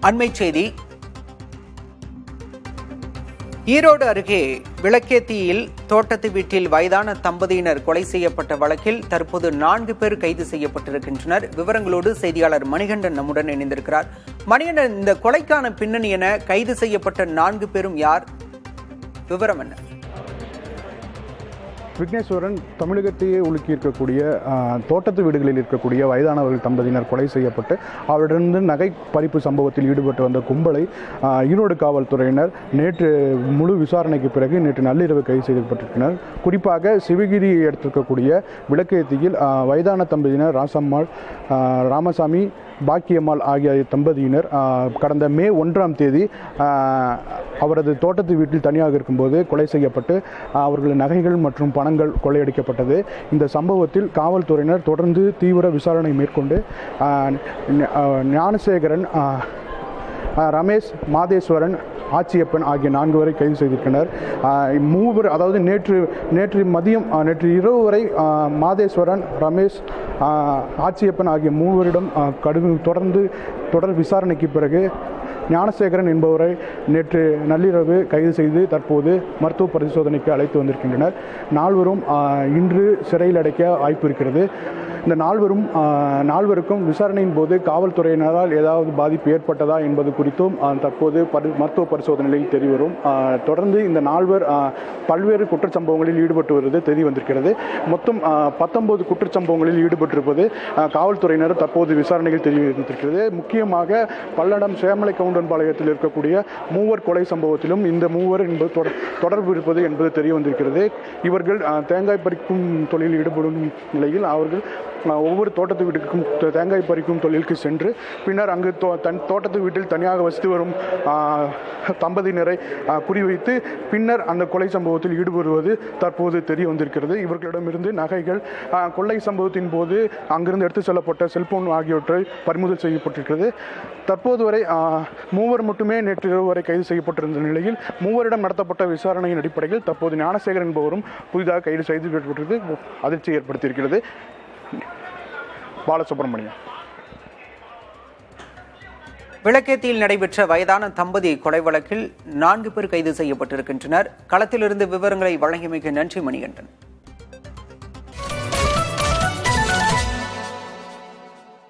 அண்மைச் செய்தி. ஈரோடு அருகே விளக்கேத்தியில் தோட்டத்து வீட்டில் வயதான தம்பதியினர் கொலை செய்யப்பட்ட வழக்கில் தற்போது 4 பேர் கைது செய்யப்பட்டிருக்கின்றனர். விவரங்களோடு செய்தியாளர் மணிகண்டன் நம்முடன் இணைந்திருக்கிறார். மணிகண்டன், இந்த கொலைக்கான பின்னணி என? கைது செய்யப்பட்ட 4 பேரும் யார்? விவரம் என்ன? விக்னேஸ்வரன், தமிழகத்தையே உலுக்கியிருக்கக்கூடிய தோட்டத்து வீடுகளில் இருக்கக்கூடிய வயதானவர்கள் தம்பதியினர் கொலை செய்யப்பட்டு அவரிடமிருந்து நகை பறிப்பு சம்பவத்தில் ஈடுபட்டு வந்த கும்பலை ஈரோடு காவல்துறையினர் நேற்று முழு விசாரணைக்கு பிறகு நேற்று நள்ளிரவு கைது செய்யப்பட்டிருக்கிறார். குறிப்பாக சிவகிரியை எடுத்திருக்கக்கூடிய விளக்கேத்தியில் வயதான தம்பதியினர் ராசம்மாள், ராமசாமி, பாக்கியம்மாள் ஆகிய தம்பதியினர் கடந்த மே 1ஆம் தேதி அவரது தோட்டத்து வீட்டில் தனியாக இருக்கும்போது கொலை செய்யப்பட்டு அவர்களின் நகைகள் மற்றும் பணங்கள் கொள்ளையடிக்கப்பட்டது. இந்த சம்பவத்தில் காவல்துறையினர் தொடர்ந்து தீவிர விசாரணை மேற்கொண்டு ஞானசேகரன், ரமேஷ், மாதேஸ்வரன், ஆச்சியப்பன் ஆகிய 4 வரை கைது செய்திருக்கின்றனர். மூவர், அதாவது நேற்று இரவு வரை மாதேஸ்வரன், ரமேஷ், ஆச்சியப்பன் ஆகிய 3 வரிடம் தொடர் விசாரணைக்கு பிறகு ஞானசேகரன் என்பவரை நேற்று நள்ளிரவு கைது செய்து தற்போது மருத்துவ பரிசோதனைக்கு அழைத்து வந்திருக்கின்றனர். 4வரும் இன்று சிறையில் அடைக்க வாய்ப்பு இருக்கிறது. இந்த 4வருக்கும் விசாரணையின் போது காவல்துறையினரால் ஏதாவது பாதிப்பு ஏற்பட்டதா என்பது குறித்தும் தற்போது மருத்துவ பரிசோதனையில் தெரியவரும். தொடர்ந்து இந்த 4 பல்வேறு குற்றச்சம்பவங்களில் ஈடுபட்டு வருவது தெரிய வந்திருக்கிறது. மொத்தம் 19 குற்றச்சம்பவங்களில் ஈடுபட்டிருப்பது காவல்துறையினர் தற்போது விசாரணையில் தெரிய வந்திருக்கிறது. முக்கியமாக பல்லடம் சேமலை கவுண்டன்பாளையத்தில் இருக்கக்கூடிய 3 கொலை சம்பவத்திலும் இந்த 3 என்பது தொடர்பு இருப்பது என்பது தெரிய வந்திருக்கிறது. இவர்கள் தேங்காய் பறிக்கும் தொழிலில் ஈடுபடும் நிலையில் அவர்கள் ஒவ்வொரு தோட்டத்து வீட்டுக்கும் தேங்காய் பறிக்கும் தொழிலுக்கு சென்று பின்னர் அங்கு தன் தோட்டத்து வீட்டில் தனியாக வசித்து வரும் தம்பதியினரை குறிவைத்து பின்னர் அந்த கொலை சம்பவத்தில் ஈடுபடுவது தற்போது தெரிய வந்திருக்கிறது. இவர்களிடமிருந்து நகைகள், கொள்ளை சம்பவத்தின் போது அங்கிருந்து எடுத்து செல்லப்பட்ட செல்போன் ஆகியவற்றை பறிமுதல் செய்யப்பட்டிருக்கிறது. தற்போது வரை 3 மட்டுமே நேற்று இரவு வரை கைது செய்யப்பட்டிருந்த நிலையில் 3 நடத்தப்பட்ட விசாரணையின் அடிப்படையில் தற்போது ஞானசேகரன் என்பவரும் புதிதாக கைது செய்யப்பட்டிருக்கிறது அதிர்ச்சி ஏற்படுத்தியிருக்கிறது. பாலசுப்ரமணியம். விளக்கேத்தியில் நடைபெற்ற வயதான தம்பதி கொலை வழக்கில் 4 பேர் கைது செய்யப்பட்டிருக்கின்றனர். களத்திலிருந்து விவரங்களை வழங்கியமைக்கு நன்றி மணிகண்டன்.